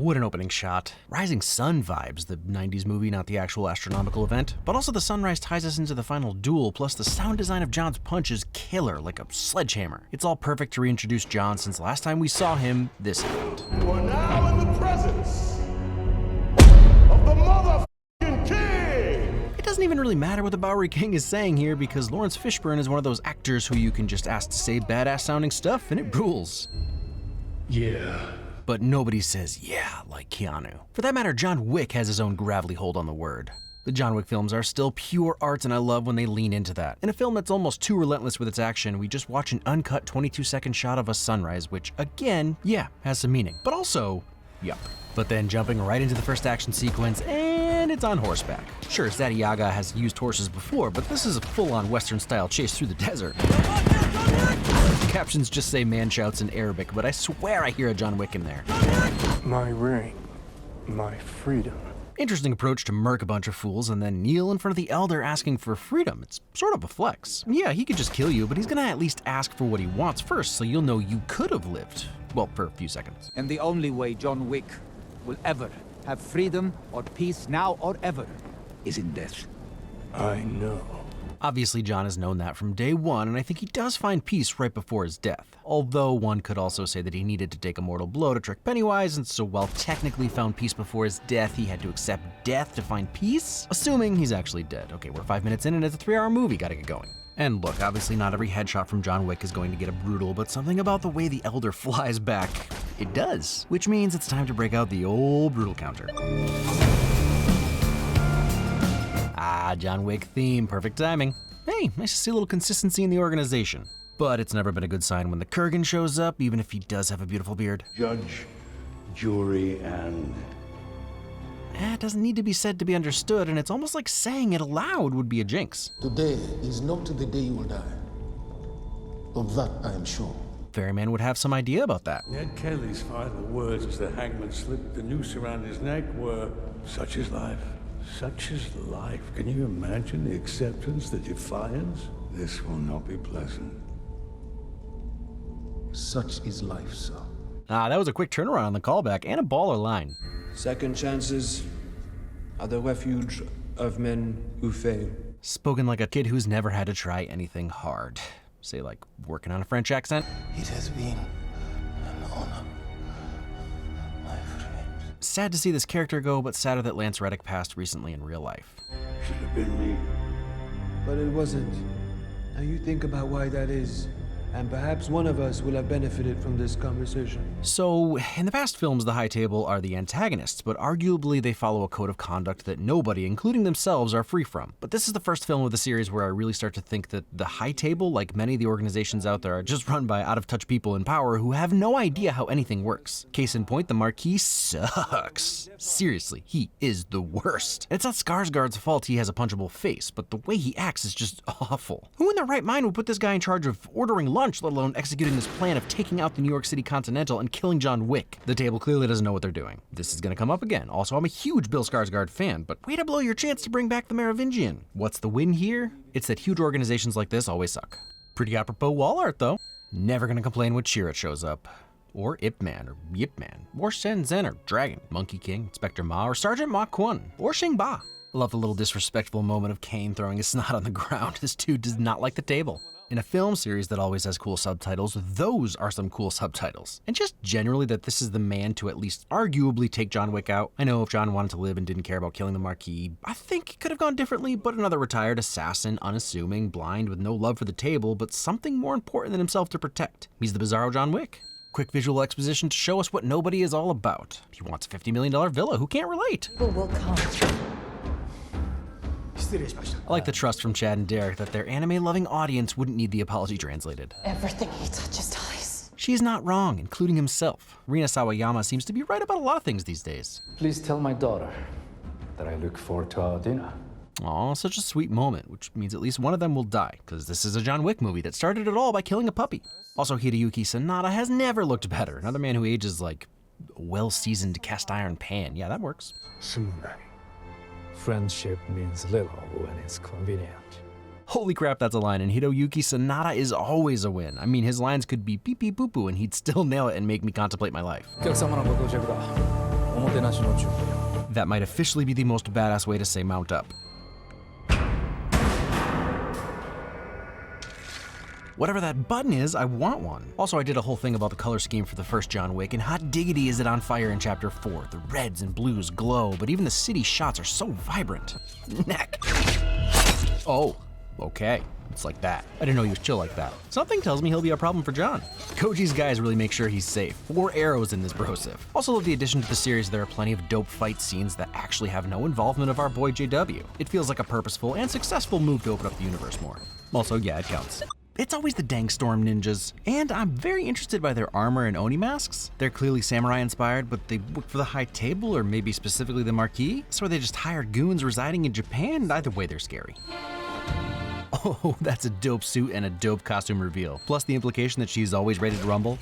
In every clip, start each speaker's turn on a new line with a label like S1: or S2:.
S1: What an opening shot. Rising Sun vibes, the 90s movie, not the actual astronomical event. But also the sunrise ties us into the final duel, plus the sound design of John's punch is killer, like a sledgehammer. It's all perfect to reintroduce John since last time we saw him, this happened.
S2: You are now in the presence of the motherfucking king!
S1: It doesn't even really matter what the Bowery King is saying here because Lawrence Fishburne is one of those actors who you can just ask to say badass sounding stuff and it rules.
S2: Yeah.
S1: But nobody says yeah like Keanu. For that matter, John Wick has his own gravelly hold on the word. The John Wick films are still pure art and I love when they lean into that. In a film that's almost too relentless with its action, we just watch an uncut 22-second shot of a sunrise, which again, yeah, has some meaning. But also, yup. But then jumping right into the first action sequence, and it's on horseback. Sure, Zaddy Yaga has used horses before, but this is a full-on Western-style chase through the desert. The captions just say man shouts in Arabic, but I swear I hear a John Wick in there.
S2: My ring, my freedom.
S1: Interesting approach to murk a bunch of fools and then kneel in front of the elder asking for freedom. It's sort of a flex. Yeah, he could just kill you, but he's gonna at least ask for what he wants first so you'll know you could have lived. Well, for a few seconds.
S3: And the only way John Wick will ever have freedom or peace now or ever is in death.
S2: I know.
S1: Obviously, John has known that from day one, and I think he does find peace right before his death. Although one could also say that he needed to take a mortal blow to trick Pennywise, and so while technically found peace before his death, he had to accept death to find peace? Assuming he's actually dead. Okay, we're 5 minutes in and it's a 3-hour movie, gotta get going. And look, obviously not every headshot from John Wick is going to get a brutal, but something about the way the elder flies back, it does. Which means it's time to break out the old brutal counter. Ah, John Wick theme, perfect timing. Hey, nice to see a little consistency in the organization. But it's never been a good sign when the Kurgan shows up, even if he does have a beautiful beard.
S2: Judge, jury, and...
S1: It doesn't need to be said to be understood, and it's almost like saying it aloud would be a jinx.
S4: Today is not the day you will die. Of that I am sure.
S1: Ferryman would have some idea about that.
S5: Ned Kelly's final words as the hangman slipped the noose around his neck were, "Such is life. Such is life." Can you imagine the acceptance, the defiance? This will not be pleasant.
S4: Such is life, sir.
S1: Ah, that was a quick turnaround on the callback and a baller line.
S6: Second chances are the refuge of men who fail.
S1: Spoken like a kid who's never had to try anything hard. Say like working on a French accent.
S4: It has been an honor, my friend.
S1: Sad to see this character go, but sadder that Lance Reddick passed recently in real life.
S5: Should have been me.
S6: But it wasn't. Now you think about why that is, and perhaps one of us will have benefited from this conversation.
S1: So, in the past films, the High Table are the antagonists, but arguably they follow a code of conduct that nobody, including themselves, are free from. But this is the first film of the series where I really start to think that the High Table, like many of the organizations out there, are just run by out-of-touch people in power who have no idea how anything works. Case in point, the Marquis sucks. Seriously, he is the worst. It's not Skarsgård's fault he has a punchable face, but the way he acts is just awful. Who in their right mind would put this guy in charge of ordering lunch, let alone executing this plan of taking out the New York City Continental and killing John Wick? The table clearly doesn't know what they're doing. This is gonna come up again. Also, I'm a huge Bill Skarsgård fan, but way to blow your chance to bring back the Merovingian. What's the win here? It's that huge organizations like this always suck. Pretty apropos wall art though. Never gonna complain when Chirrut shows up. Or Ip Man, or Yip Man, or Shenzhen, or Dragon, Monkey King, Inspector Ma, or Sergeant Ma Kun, or Shing Ba. Love the little disrespectful moment of Kane throwing his snot on the ground. This dude does not like the table. In a film series that always has cool subtitles, those are some cool subtitles. And just generally that this is the man to at least arguably take John Wick out. I know if John wanted to live and didn't care about killing the Marquis, I think it could have gone differently, but another retired assassin, unassuming, blind, with no love for the table, but something more important than himself to protect. He's the bizarro John Wick. Quick visual exposition to show us what nobody is all about. He wants a $50 million villa, who can't relate?
S7: People will come.
S1: I like the trust from Chad and Derek that their anime-loving audience wouldn't need the apology translated.
S7: Everything he touches dies.
S1: She's not wrong, including himself. Rina Sawayama seems to be right about a lot of things these days.
S8: Please tell my daughter that I look forward to our dinner.
S1: Aw, such a sweet moment, which means at least one of them will die, because this is a John Wick movie that started it all by killing a puppy. Also, Hideyuki Sanada has never looked better. Another man who ages like a well-seasoned cast iron pan. Yeah, that works.
S8: Friendship means little when it's convenient.
S1: Holy crap, that's a line, and Hideyuki Sanada is always a win. I mean, his lines could be beep beep boop boo and he'd still nail it and make me contemplate my life.
S6: てなしの準備。
S1: That might officially be the most badass way to say mount up. Whatever that button is, I want one. Also, I did a whole thing about the color scheme for the first John Wick, and hot diggity is it on fire in Chapter 4. The reds and blues glow, but even the city shots are so vibrant. Neck. Oh, okay. It's like that. I didn't know he was chill like that. Something tells me he'll be a problem for John. Koji's guys really make sure he's safe. 4 arrows in this brosif. Also love the addition to the series, there are plenty of dope fight scenes that actually have no involvement of our boy JW. It feels like a purposeful and successful move to open up the universe more. Also, yeah, it counts. It's always the dang storm ninjas, and I'm very interested by their armor and oni masks. They're clearly samurai inspired, but they work for the high table or maybe specifically the marquee? So are they just hired goons residing in Japan? Either way, they're scary. Oh, that's a dope suit and a dope costume reveal. Plus the implication that she's always ready to rumble.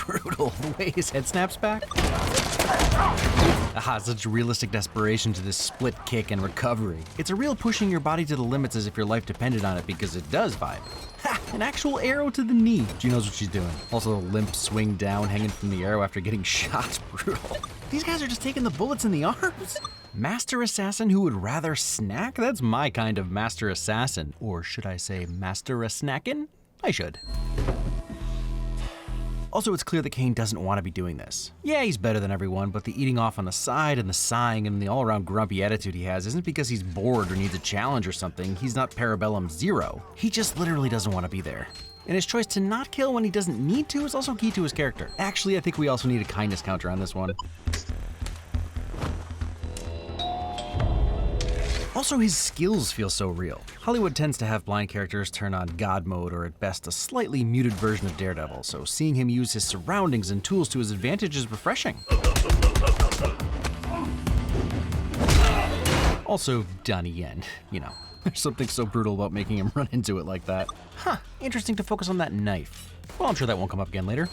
S1: Brutal, the way his head snaps back. Aha, such realistic desperation to this split kick and recovery. It's a real pushing your body to the limits as if your life depended on it, because it does vibe. Ha! An actual arrow to the knee. She knows what she's doing. Also the limp swing down hanging from the arrow after getting shot. Brutal. These guys are just taking the bullets in the arms. Master assassin who would rather snack? That's my kind of master assassin. Or should I say master a snackin'? I should. Also, it's clear that Kane doesn't want to be doing this. Yeah, he's better than everyone, but the eating off on the side and the sighing and the all-around grumpy attitude he has isn't because he's bored or needs a challenge or something. He's not Parabellum Zero. He just literally doesn't want to be there. And his choice to not kill when he doesn't need to is also key to his character. Actually, I think we also need a kindness counter on this one. Also, his skills feel so real. Hollywood tends to have blind characters turn on God mode or at best a slightly muted version of Daredevil, so seeing him use his surroundings and tools to his advantage is refreshing. Also, Donnie Yen, you know. There's something so brutal about making him run into it like that. Huh, interesting to focus on that knife. Well, I'm sure that won't come up again later.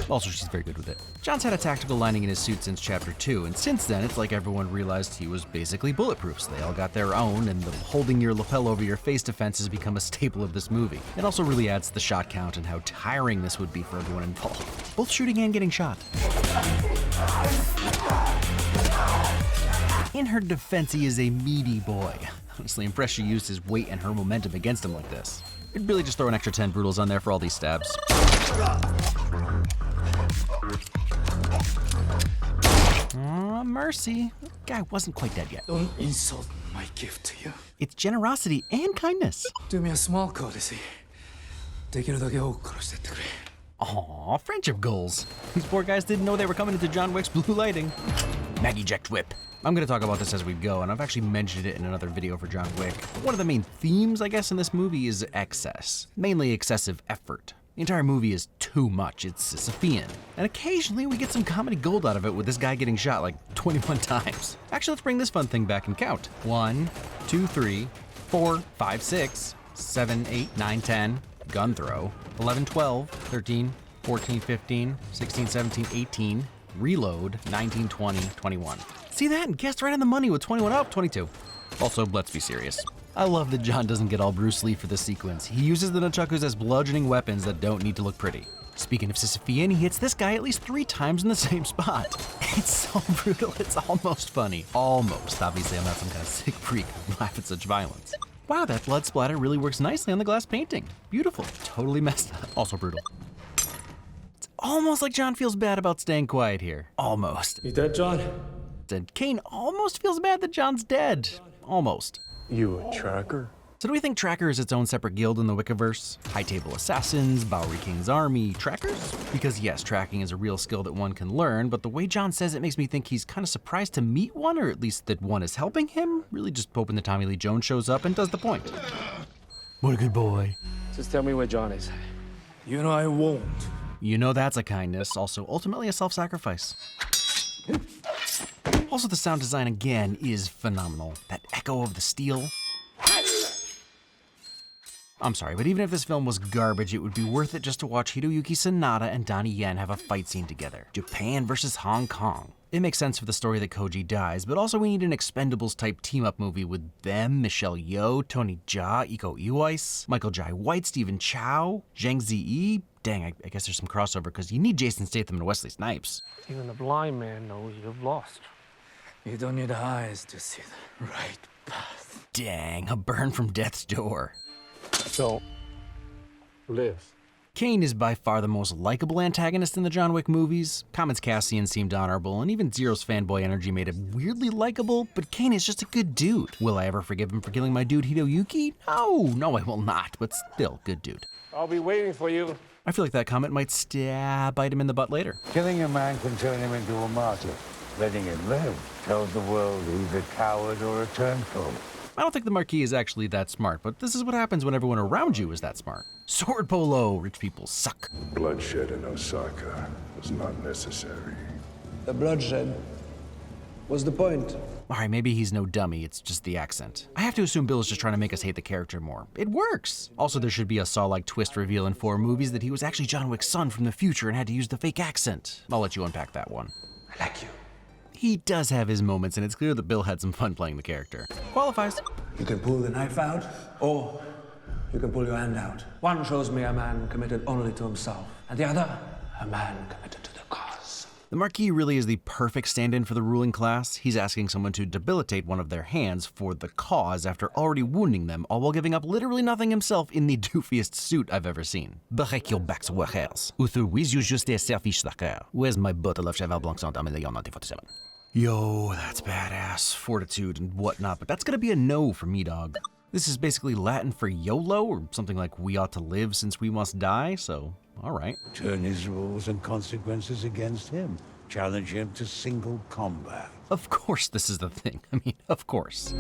S1: Also, she's very good with it. John's had a tactical lining in his suit since Chapter 2, and since then, it's like everyone realized he was basically bulletproof, so they all got their own, and the holding your lapel over your face defense has become a staple of this movie. It also really adds to the shot count and how tiring this would be for everyone involved, both shooting and getting shot. In her defense, he is a meaty boy. Honestly, impressed she used his weight and her momentum against him like this. I'd really just throw an extra 10 brutals on there for all these stabs. Mercy. That guy wasn't quite dead yet.
S6: Don't insult my gift to you.
S1: It's generosity and kindness.
S6: Do me a small courtesy. できるだけ多く殺してってくれ。
S1: Aww, friendship goals. These poor guys didn't know they were coming into John Wick's blue lighting. Maggie Eject Whip. I'm gonna talk about this as we go, and I've actually mentioned it in another video for John Wick. One of the main themes, I guess, in this movie is excess. Mainly excessive effort. The entire movie is too much, it's Sisyphean. And occasionally we get some comedy gold out of it with this guy getting shot like 21 times. Actually, let's bring this fun thing back and count. 1, 2, 3, 4, 5, 6, 7, 8, 9, 10, gun throw, 11, 12, 13, 14, 15, 16, 17, 18, reload, 19, 20, 21. See that? And guessed right on the money with 21 up, 22. Also, let's be serious. I love that John doesn't get all Bruce Lee for this sequence. He uses the nunchakus as bludgeoning weapons that don't need to look pretty. Speaking of Sisyphean, he hits this guy at least 3 times in the same spot. It's so brutal, it's almost funny. Almost. Obviously, I'm not some kind of sick freak who laugh at such violence. Wow, that blood splatter really works nicely on the glass painting. Beautiful. Totally messed up. Also brutal. It's almost like John feels bad about staying quiet here. Almost.
S6: You dead, John?
S1: And Kane almost feels bad that John's dead. Almost.
S8: You a tracker?
S1: So do we think Tracker is its own separate guild in the Wickiverse? High Table Assassins, Bowery King's Army, Trackers? Because yes, tracking is a real skill that one can learn, but the way John says it makes me think he's kind of surprised to meet one, or at least that one is helping him. Really just hoping that Tommy Lee Jones shows up and does the point. What a good boy.
S6: Just tell me where John is. You know I won't.
S1: You know that's a kindness, also ultimately a self-sacrifice. Also, the sound design again is phenomenal. That echo of the steel. I'm sorry, but even if this film was garbage, it would be worth it just to watch Hiroyuki Sanada and Donnie Yen have a fight scene together. Japan versus Hong Kong. It makes sense for the story that Koji dies, but also we need an Expendables-type team-up movie with them, Michelle Yeoh, Tony Jaa, Iko Uwais, Michael Jai White, Stephen Chow, Zhang Ziyi. Dang, I guess there's some crossover because you need Jason Statham and Wesley Snipes.
S9: Even the blind man knows you've lost.
S3: You don't need eyes to see the right path.
S1: Dang, a burn from death's door.
S8: So, live.
S1: Kane is by far the most likable antagonist in the John Wick movies. Common's Cassian seemed honorable, and even Zero's fanboy energy made him weirdly likable, but Kane is just a good dude. Will I ever forgive him for killing my dude Hidoyuki? No, I will not, but still, good dude.
S9: I'll be waiting for you.
S1: I feel like that comment might bite him in the butt later.
S5: Killing a man can turn him into a martyr. Letting him live tells the world he's a coward or a turncoat.
S1: I don't think the Marquis is actually that smart, but this is what happens when everyone around you is that smart. Sword polo, rich people suck.
S2: Bloodshed in Osaka was not necessary.
S6: The bloodshed was the point.
S1: Alright, maybe he's no dummy, it's just the accent. I have to assume Bill is just trying to make us hate the character more. It works! Also, there should be a Saw-like twist reveal in 4 movies that he was actually John Wick's son from the future and had to use the fake accent. I'll let you unpack that one.
S3: I like you.
S1: He does have his moments, and it's clear that Bill had some fun playing the character. Qualifies.
S6: You can pull the knife out, or you can pull your hand out. One shows me a man committed only to himself, and the other, a man committed to the cause.
S1: The Marquis really is the perfect stand-in for the ruling class. He's asking someone to debilitate one of their hands for the cause after already wounding them, all while giving up literally nothing himself in the doofiest suit I've ever seen. Break your backs, workers. Autorise you juste selfish sucker. Where's my bottle of Cheval Blanc Saint Amélion 1947? Yo, that's badass. Fortitude and whatnot, but that's gonna be a no for me, dog. This is basically Latin for YOLO, or something like we ought to live since we must die, so alright.
S5: Turn his rules and consequences against him. Challenge him to single combat.
S1: Of course this is the thing. I mean, of course.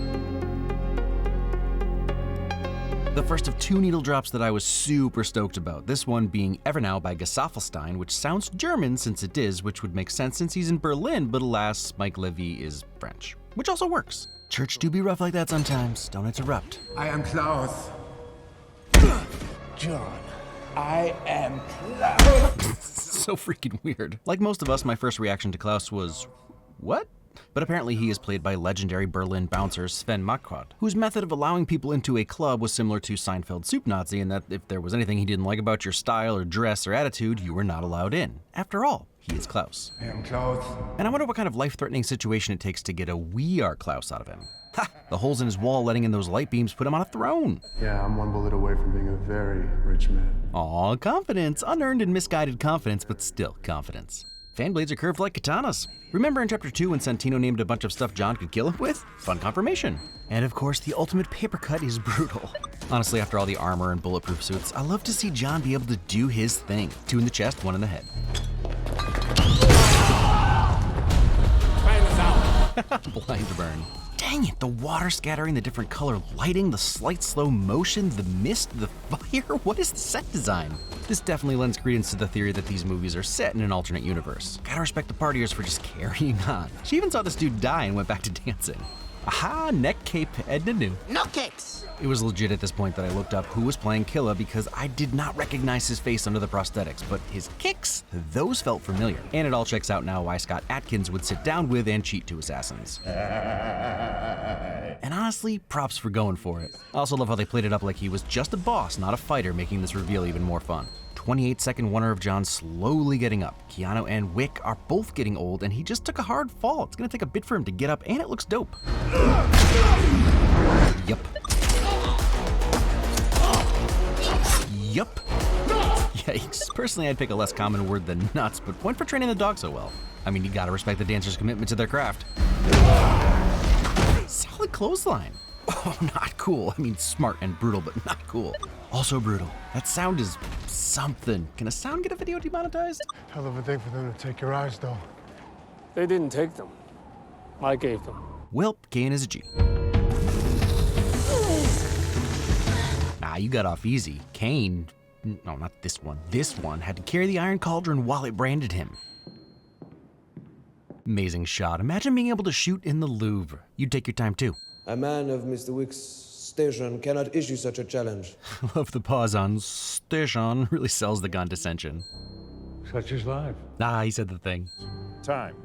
S1: The first of 2 needle drops that I was super stoked about, this one being Ever Now by Gesaffelstein, which sounds German since it is, which would make sense since he's in Berlin, but alas, Mike Levy is French, which also works. Church do be rough like that sometimes, don't interrupt.
S3: I am Klaus.
S5: John, I am Klaus.
S1: So freaking weird. Like most of us, my first reaction to Klaus was, what? But apparently he is played by legendary Berlin bouncer Sven Marquardt, whose method of allowing people into a club was similar to Seinfeld's Soup Nazi in that if there was anything he didn't like about your style or dress or attitude, you were not allowed in. After all, he is Klaus.
S3: I am Klaus.
S1: And I wonder what kind of life-threatening situation it takes to get a "we are Klaus" out of him. Ha! The holes in his wall letting in those light beams put him on a throne.
S10: Yeah, I'm one bullet away from being a very rich man.
S1: Aw, confidence. Unearned and misguided confidence, but still confidence. Fan blades are curved like katanas. Remember in Chapter 2 when Santino named a bunch of stuff John could kill him with? Fun confirmation. And of course, the ultimate paper cut is brutal. Honestly, after all the armor and bulletproof suits, I love to see John be able to do his thing. 2 in the chest, 1 in the head. Blind burn. Dang it, the water scattering, the different color lighting, the slight slow motion, the mist, the fire, what is the set design? This definitely lends credence to the theory that these movies are set in an alternate universe. Gotta respect the partiers for just carrying on. She even saw this dude die and went back to dancing. Aha, neck cape, Edna knew.
S7: No cakes.
S1: It was legit at this point that I looked up who was playing Killa because I did not recognize his face under the prosthetics, but his kicks, those felt familiar. And it all checks out now why Scott Adkins would sit down with and cheat to assassins. And honestly, props for going for it. I also love how they played it up like he was just a boss, not a fighter, making this reveal even more fun. 28-second wonder of John slowly getting up. Keanu and Wick are both getting old, and he just took a hard fall. It's gonna take a bit for him to get up, and it looks dope. Yup. Yup. Yikes. Personally, I'd pick a less common word than nuts, but point for training the dog so well. I mean, you gotta respect the dancer's commitment to their craft. Solid clothesline. Oh, not cool. I mean, smart and brutal, but not cool. Also brutal. That sound is something. Can a sound get a video demonetized?
S10: Hell of a thing for them to take your eyes, though.
S9: They didn't take them. I gave them.
S1: Well, Kane is a G. You got off easy. Kane, no, not this one. This one had to carry the Iron Cauldron while it branded him. Amazing shot. Imagine being able to shoot in the Louvre. You'd take your time too.
S6: A man of Mr. Wick's station cannot issue such a challenge.
S1: Love the pause on station. Really sells the condescension.
S5: Such is life.
S1: He said the thing.
S2: Time.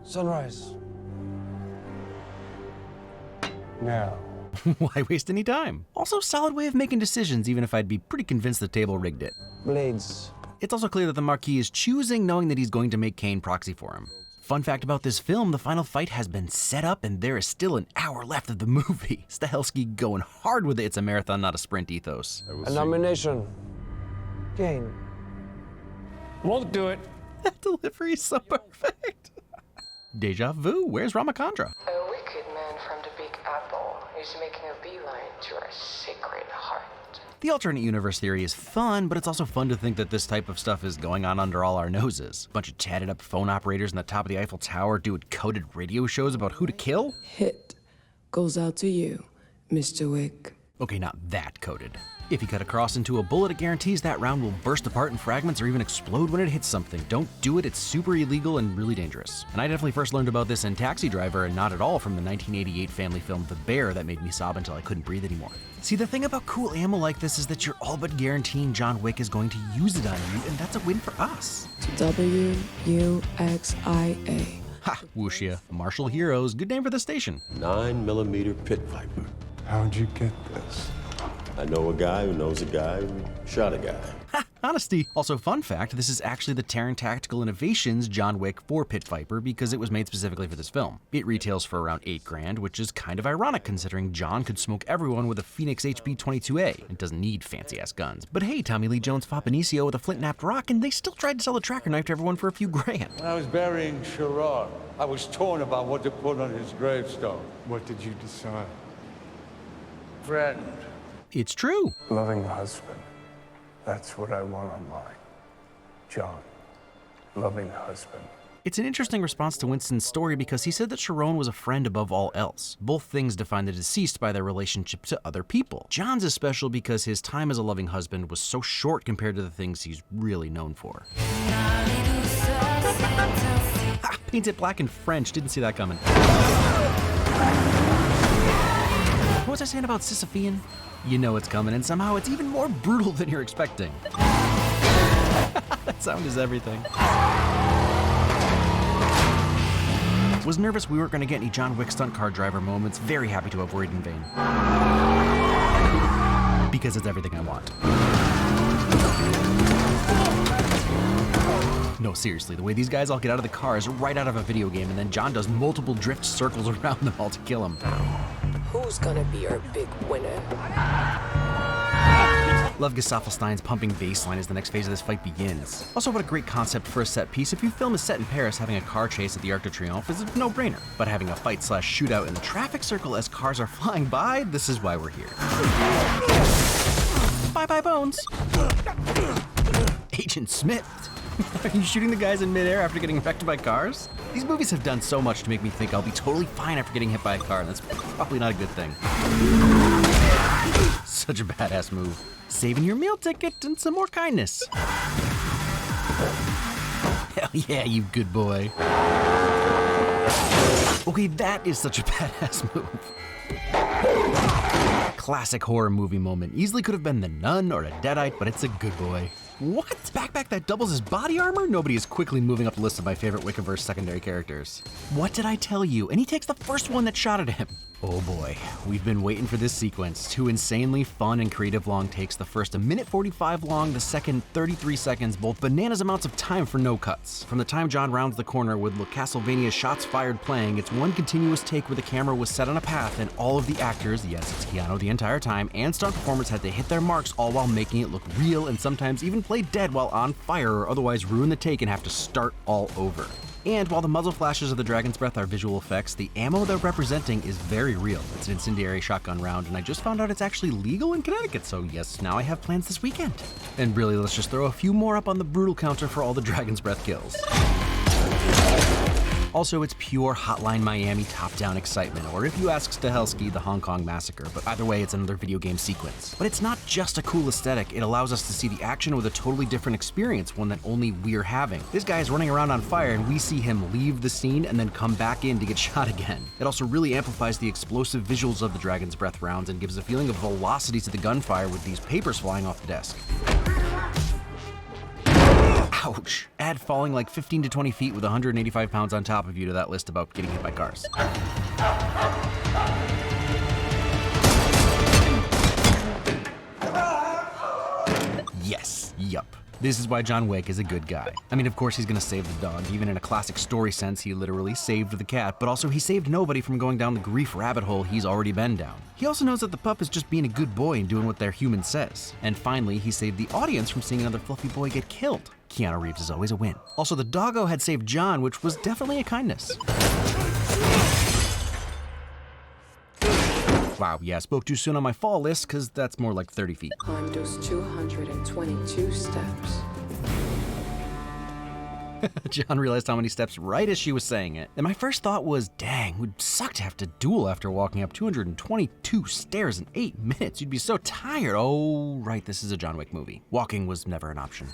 S6: Sunrise.
S10: Now.
S1: Why waste any time? Also, solid way of making decisions, even if I'd be pretty convinced the table rigged it.
S6: Blades.
S1: It's also clear that the Marquis is choosing knowing that he's going to make Kane proxy for him. Fun fact about this film, the final fight has been set up and there is still an hour left of the movie. Stahelski going hard with it. It's a marathon, not a sprint ethos.
S6: A nomination. Kane.
S9: Won't do it.
S1: That delivery is so perfect. Deja vu, where's Ramachandra?
S7: A wicked man from the Big Apple is making a beeline to our sacred heart.
S1: The alternate universe theory is fun, but it's also fun to think that this type of stuff is going on under all our noses. A bunch of tatted up phone operators in the top of the Eiffel Tower doing coded radio shows about who to kill?
S11: Hit goes out to you, Mr. Wick.
S1: Okay, not that coded. If you cut across into a bullet, it guarantees that round will burst apart in fragments or even explode when it hits something. Don't do it, it's super illegal and really dangerous. And I definitely first learned about this in Taxi Driver and not at all from the 1988 family film The Bear that made me sob until I couldn't breathe anymore. See, the thing about cool ammo like this is that you're all but guaranteeing John Wick is going to use it on you, and that's a win for us.
S11: WUXIA.
S1: Ha, Wuxia, Martial Heroes, good name for the station.
S2: 9mm pit viper.
S10: How'd you get this?
S2: I know a guy who knows a guy who shot a guy.
S1: Ha, honesty. Also, fun fact, this is actually the Terran Tactical Innovations John Wick 4 Pit Viper because it was made specifically for this film. It retails for around $8 grand, which is kind of ironic considering John could smoke everyone with a Phoenix HB-22A and doesn't need fancy-ass guns. But hey, Tommy Lee Jones fought Benicio with a flint-napped rock and they still tried to sell a tracker knife to everyone for a few grand.
S5: When I was burying Sherrod, I was torn about what to put on his gravestone.
S10: What did you decide?
S5: Friend.
S1: It's true.
S10: Loving husband. That's what I want on mine. John. Loving husband.
S1: It's an interesting response to Winston's story because he said that Sharon was a friend above all else. Both things define the deceased by their relationship to other people. John's is special because his time as a loving husband was so short compared to the things he's really known for. Ha! Painted black in French, didn't see that coming. What was I saying about Sisyphean? You know it's coming, and somehow it's even more brutal than you're expecting. That sound is everything. Was nervous we weren't going to get any John Wick stunt car driver moments. Very happy to have worried in vain. Because it's everything I want. No, seriously, the way these guys all get out of the car is right out of a video game, and then John does multiple drift circles around them all to kill him.
S11: Who's gonna be our big winner?
S1: Love Gesaffelstein's pumping bass line as the next phase of this fight begins. Also, what a great concept for a set piece. If your film is set in Paris, having a car chase at the Arc de Triomphe is a no-brainer. But having a fight/shootout in the traffic circle as cars are flying by, this is why we're here. Bye-bye, Bones. Agent Smith. Are you shooting the guys in midair after getting wrecked by cars? These movies have done so much to make me think I'll be totally fine after getting hit by a car, and that's probably not a good thing. Such a badass move. Saving your meal ticket and some more kindness. Hell yeah, you good boy. Okay, that is such a badass move. Classic horror movie moment. Easily could have been the Nun or a Deadite, but it's a good boy. What? Backpack that doubles as body armor? Nobody is quickly moving up the list of my favorite Wickiverse secondary characters. What did I tell you? And he takes the first one that shot at him. Oh boy, we've been waiting for this sequence. Two insanely fun and creative long takes. The first a minute 45 long, the second 33 seconds, both bananas amounts of time for no cuts. From the time John rounds the corner with Castlevania's Shots Fired playing, it's one continuous take where the camera was set on a path and all of the actors, yes, it's Keanu the entire time, and stunt performers had to hit their marks all while making it look real and sometimes even play dead while on fire or otherwise ruin the take and have to start all over. And while the muzzle flashes of the Dragon's Breath are visual effects, the ammo they're representing is very real. It's an incendiary shotgun round, and I just found out it's actually legal in Connecticut, so yes, now I have plans this weekend. And really, let's just throw a few more up on the brutal counter for all the Dragon's Breath kills. Also, it's pure Hotline Miami top-down excitement, or if you ask Stahelski, the Hong Kong Massacre, but either way, it's another video game sequence. But it's not just a cool aesthetic, it allows us to see the action with a totally different experience, one that only we're having. This guy is running around on fire, and we see him leave the scene and then come back in to get shot again. It also really amplifies the explosive visuals of the Dragon's Breath rounds and gives a feeling of velocity to the gunfire with these papers flying off the desk. Ouch. Add falling like 15 to 20 feet with 185 pounds on top of you to that list about getting hit by cars. Yes, yup. This is why John Wick is a good guy. I mean, of course he's gonna save the dog. Even in a classic story sense, he literally saved the cat, but also he saved nobody from going down the grief rabbit hole he's already been down. He also knows that the pup is just being a good boy and doing what their human says. And finally, he saved the audience from seeing another fluffy boy get killed. Keanu Reeves is always a win. Also, the doggo had saved John, which was definitely a kindness. Wow, yeah, I spoke too soon on my fall list, because that's more like 30 feet.
S11: Climb those 222 steps.
S1: John realized how many steps right as she was saying it. And my first thought was, dang, it would suck to have to duel after walking up 222 stairs in 8 minutes. You'd be so tired. Oh, right, this is a John Wick movie. Walking was never an option.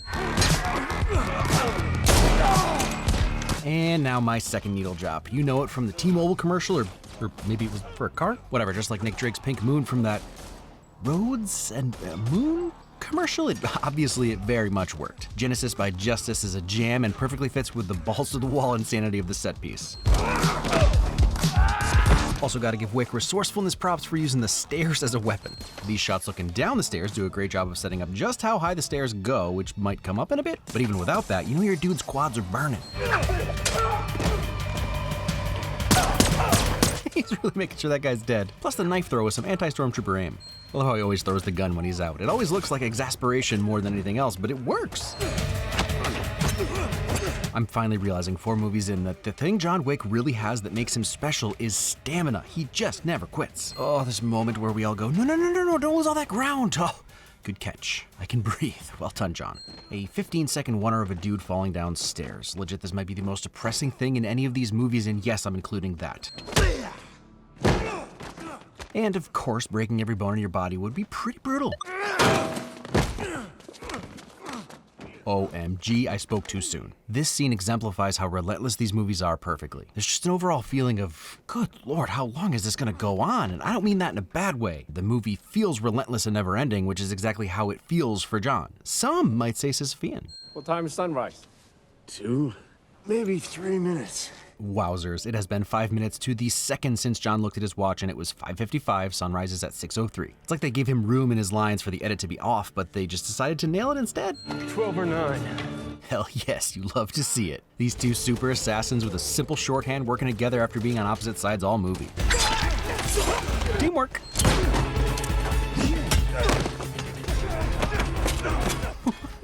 S1: And now my second needle drop. You know it from the T-Mobile commercial, or maybe it was for a car? Whatever, just like Nick Drake's Pink Moon from that Roads and Moon commercial. It very much worked. Genesis by Justice is a jam and perfectly fits with the balls to the wall insanity of the set piece. Also gotta give Wick resourcefulness props for using the stairs as a weapon. These shots looking down the stairs do a great job of setting up just how high the stairs go, which might come up in a bit, but even without that, you know your dude's quads are burning. He's really making sure that guy's dead. Plus the knife throw with some anti-stormtrooper aim. I love how he always throws the gun when he's out. It always looks like exasperation more than anything else, but it works. I'm finally realizing 4 movies in that the thing John Wick really has that makes him special is stamina. He just never quits. Oh, this moment where we all go, no, don't lose all that ground. Oh, good catch. I can breathe. Well done, John. A 15-second wonder of a dude falling down stairs. Legit, this might be the most depressing thing in any of these movies, and yes, I'm including that. And of course, breaking every bone in your body would be pretty brutal. OMG, I spoke too soon. This scene exemplifies how relentless these movies are perfectly. There's just an overall feeling of, good lord, how long is this gonna go on? And I don't mean that in a bad way. The movie feels relentless and never ending, which is exactly how it feels for John. Some might say Sisyphean.
S9: What time is sunrise?
S2: 2, maybe 3 minutes.
S1: Wowzers, it has been 5 minutes to the second since John looked at his watch, and it was 5:55, sunrise is at 6:03. It's like they gave him room in his lines for the edit to be off, but they just decided to nail it instead.
S9: 12 or 9.
S1: Hell yes, you love to see it. These two super assassins with a simple shorthand working together after being on opposite sides all movie. Teamwork.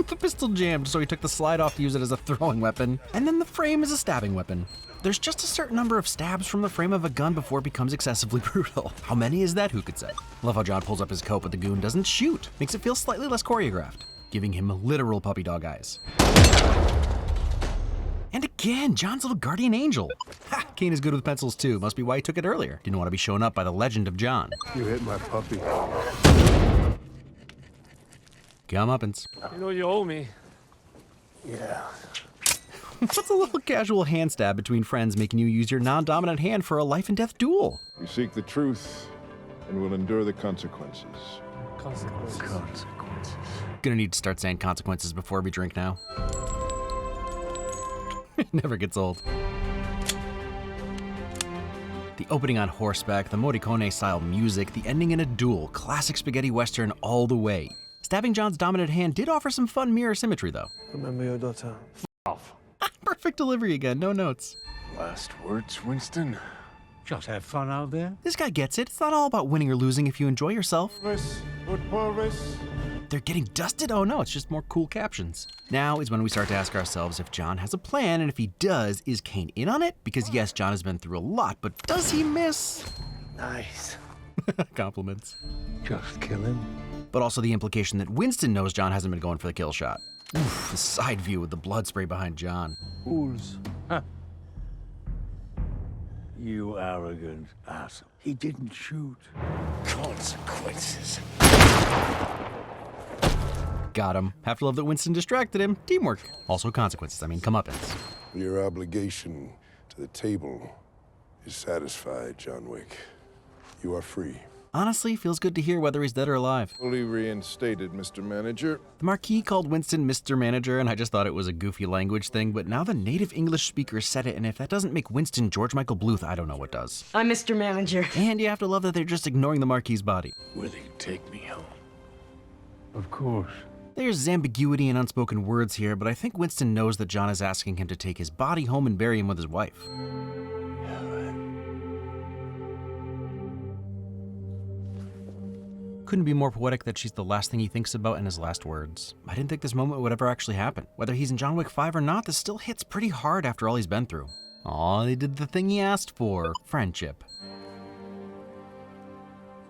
S1: The pistol jammed, so he took the slide off to use it as a throwing weapon, and then the frame is a stabbing weapon. There's just a certain number of stabs from the frame of a gun before it becomes excessively brutal. How many is that? Who could say? Love how John pulls up his coat, but the goon doesn't shoot. Makes it feel slightly less choreographed, giving him literal puppy dog eyes. And again, John's little guardian angel. Ha! Kane is good with pencils too. Must be why he took it earlier. Didn't want to be shown up by the legend of John.
S10: You hit my puppy.
S1: Comeuppance.
S9: You know you owe me.
S10: Yeah.
S1: What's a little casual hand stab between friends making you use your non-dominant hand for a life and death duel?
S2: We seek the truth and will endure the consequences.
S9: Consequences.
S1: Gonna need to start saying consequences before we drink now. It never gets old. The opening on horseback, the Morricone-style music, the ending in a duel, classic spaghetti western all the way. Stabbing John's dominant hand did offer some fun mirror symmetry though.
S10: Remember your daughter.
S9: Off.
S1: Perfect delivery again, no notes.
S2: Last words, Winston?
S5: Just have fun out there.
S1: This guy gets it. It's not all about winning or losing if you enjoy yourself. They're getting dusted? Oh no, it's just more cool captions. Now is when we start to ask ourselves if John has a plan, and if he does, is Kane in on it? Because yes, John has been through a lot, but does he miss?
S10: Nice.
S1: Compliments.
S5: Just kill him.
S1: But also the implication that Winston knows John hasn't been going for the kill shot. Oof, the side view with the blood spray behind John.
S10: Fools.
S5: Huh. You arrogant ass. He didn't shoot.
S10: Consequences.
S1: Got him. Have to love that Winston distracted him. Teamwork. Also consequences. I mean, comeuppance.
S2: Your obligation to the table is satisfied, John Wick. You are free.
S1: Honestly, feels good to hear whether he's dead or alive.
S12: Fully reinstated, Mr. Manager.
S1: The Marquis called Winston Mr. Manager, and I just thought it was a goofy language thing, but now the native English speaker said it, and if that doesn't make Winston George Michael Bluth, I don't know what does.
S13: I'm Mr. Manager.
S1: And you have to love that they're just ignoring the Marquis' body.
S5: Will you take me home? Of course.
S1: There's ambiguity and unspoken words here, but I think Winston knows that John is asking him to take his body home and bury him with his wife. Couldn't be more poetic that she's the last thing he thinks about in his last words. I didn't think this moment would ever actually happen. Whether he's in John Wick 5 or not, this still hits pretty hard after all he's been through. Aw, they did the thing he asked for. Friendship.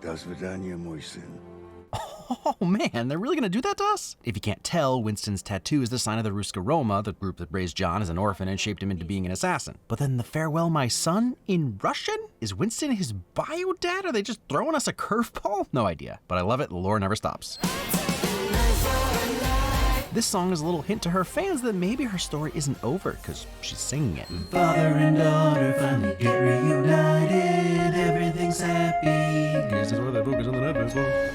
S5: Das Vidania, mój syn.
S1: Oh man, they're really gonna do that to us? If you can't tell, Winston's tattoo is the sign of the Ruska Roma, the group that raised John as an orphan and shaped him into being an assassin. But then the farewell my son in Russian? Is Winston his bio dad? Are they just throwing us a curveball? No idea. But I love it, the lore never stops. This song is a little hint to her fans that maybe her story isn't over, because she's singing it. Father and daughter finally get reunited, everything's happy. This is where they focus on the episode.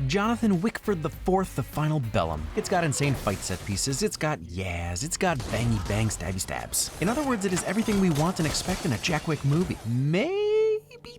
S1: Jonathan Wickford IV, the final Bellum. It's got insane fight set pieces, it's got yaz, it's got bangy bang stabby stabs. In other words, it is everything we want and expect in a Jack Wick movie. Maybe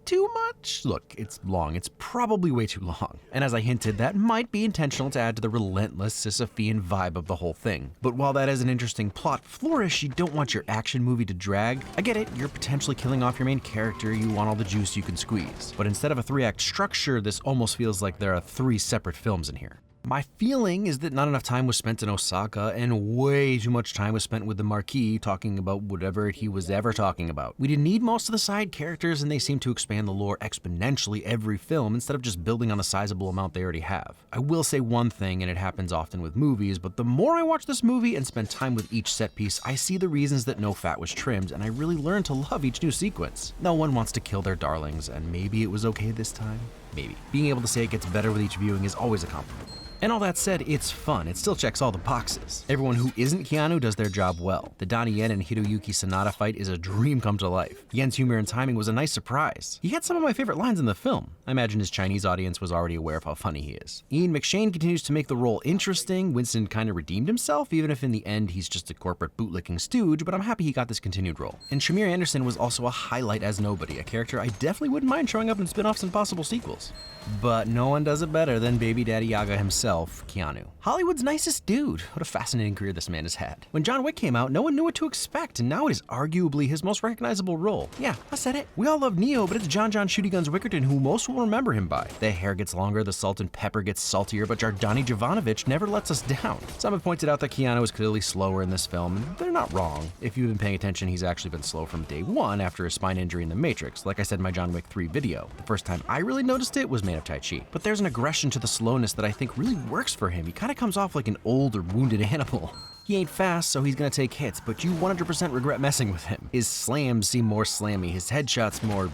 S1: too much? Look, it's long, it's probably way too long. And as I hinted, that might be intentional to add to the relentless Sisyphean vibe of the whole thing. But while that is an interesting plot flourish, you don't want your action movie to drag. I get it, you're potentially killing off your main character, you want all the juice you can squeeze. But instead of a 3-act structure, this almost feels like there are 3 separate films in here. My feeling is that not enough time was spent in Osaka and way too much time was spent with the Marquis talking about whatever he was ever talking about. We didn't need most of the side characters and they seem to expand the lore exponentially every film instead of just building on the sizable amount they already have. I will say one thing, and it happens often with movies, but the more I watch this movie and spend time with each set piece, I see the reasons that no fat was trimmed and I really learn to love each new sequence. No one wants to kill their darlings, and maybe it was okay this time. Maybe. Being able to say it gets better with each viewing is always a compliment. And all that said, it's fun. It still checks all the boxes. Everyone who isn't Keanu does their job well. The Donnie Yen and Hiroyuki Sanada fight is a dream come to life. Yen's humor and timing was a nice surprise. He had some of my favorite lines in the film. I imagine his Chinese audience was already aware of how funny he is. Ian McShane continues to make the role interesting. Winston kind of redeemed himself, even if in the end he's just a corporate bootlicking stooge, but I'm happy he got this continued role. And Shamir Anderson was also a highlight as Nobody, a character I definitely wouldn't mind showing up in spin-offs and possible sequels. But no one does it better than Baby Daddy Yaga himself, Keanu. Hollywood's nicest dude. What a fascinating career this man has had. When John Wick came out, no one knew what to expect, and now it is arguably his most recognizable role. Yeah, I said it. We all love Neo, but it's John Shooty Guns Wickerton who most will remember him by. The hair gets longer, the salt and pepper gets saltier, but Jardani Jovanovic never lets us down. Some have pointed out that Keanu is clearly slower in this film, and they're not wrong. If you've been paying attention, he's actually been slow from day one after his spine injury in The Matrix, like I said in my John Wick 3 video. The first time I really noticed it was Man of Tai Chi. But there's an aggression to the slowness that I think really works for him. He kind of comes off like an old or wounded animal. He ain't fast, so he's gonna take hits, but you 100% regret messing with him. His slams seem more slammy, his headshots more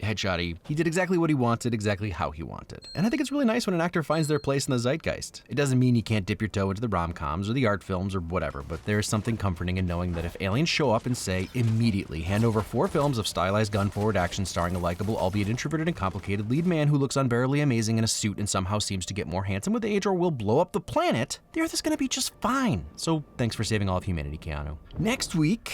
S1: headshotty. He did exactly what he wanted, exactly how he wanted. And I think it's really nice when an actor finds their place in the zeitgeist. It doesn't mean you can't dip your toe into the rom-coms or the art films or whatever, but there's something comforting in knowing that if aliens show up and say, immediately hand over 4 films of stylized gun-forward action starring a likable, albeit introverted and complicated lead man who looks unbearably amazing in a suit and somehow seems to get more handsome with age or will blow up the planet, the Earth is gonna be just fine. So thanks for saving all of humanity, Keanu. Next week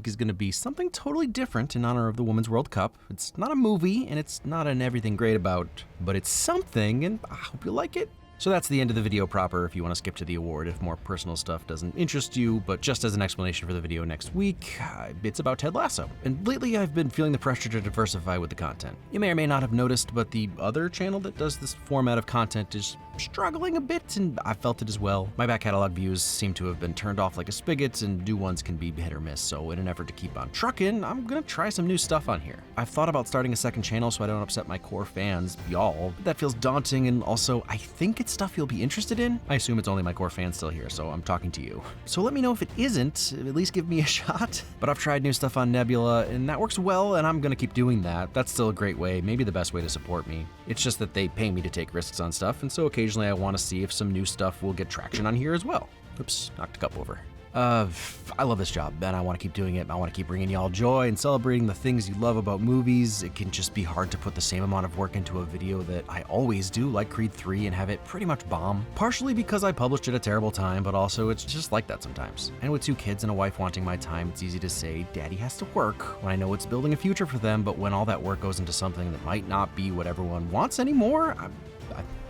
S1: is gonna be something totally different in honor of the Women's World Cup. It's not a movie, and it's not an everything great about, but it's something, and I hope you like it. So that's the end of the video proper if you want to skip to the award if more personal stuff doesn't interest you, but just as an explanation for the video next week, it's about Ted Lasso. And lately I've been feeling the pressure to diversify with the content. You may or may not have noticed, but the other channel that does this format of content is struggling a bit, and I felt it as well. My back catalog views seem to have been turned off like a spigot, and new ones can be hit or miss, so in an effort to keep on trucking, I'm gonna try some new stuff on here. I've thought about starting a second channel so I don't upset my core fans, y'all, but that feels daunting, and also I think it's stuff you'll be interested in. I assume it's only my core fans still here, so I'm talking to you. So let me know if it isn't, at least give me a shot. But I've tried new stuff on Nebula, and that works well, and I'm gonna keep doing that. That's still a great way, maybe the best way to support me. It's just that they pay me to take risks on stuff, and so occasionally I want to see if some new stuff will get traction on here as well. Oops, knocked a cup over. I love this job, and I want to keep doing it. I want to keep bringing y'all joy and celebrating the things you love about movies. It can just be hard to put the same amount of work into a video that I always do, like Creed 3, and have it pretty much bomb. Partially because I published at a terrible time, but also it's just like that sometimes. And with 2 kids and a wife wanting my time, it's easy to say, Daddy has to work, when I know it's building a future for them, but when all that work goes into something that might not be what everyone wants anymore, I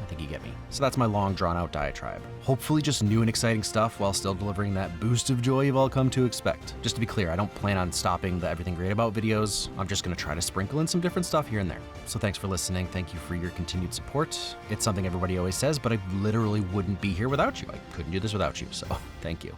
S1: think you get me. So that's my long, drawn-out diatribe. Hopefully just new and exciting stuff while still delivering that boost of joy you've all come to expect. Just to be clear, I don't plan on stopping the Everything Great About videos. I'm just gonna try to sprinkle in some different stuff here and there. So thanks for listening. Thank you for your continued support. It's something everybody always says, but I literally wouldn't be here without you. I couldn't do this without you, so thank you.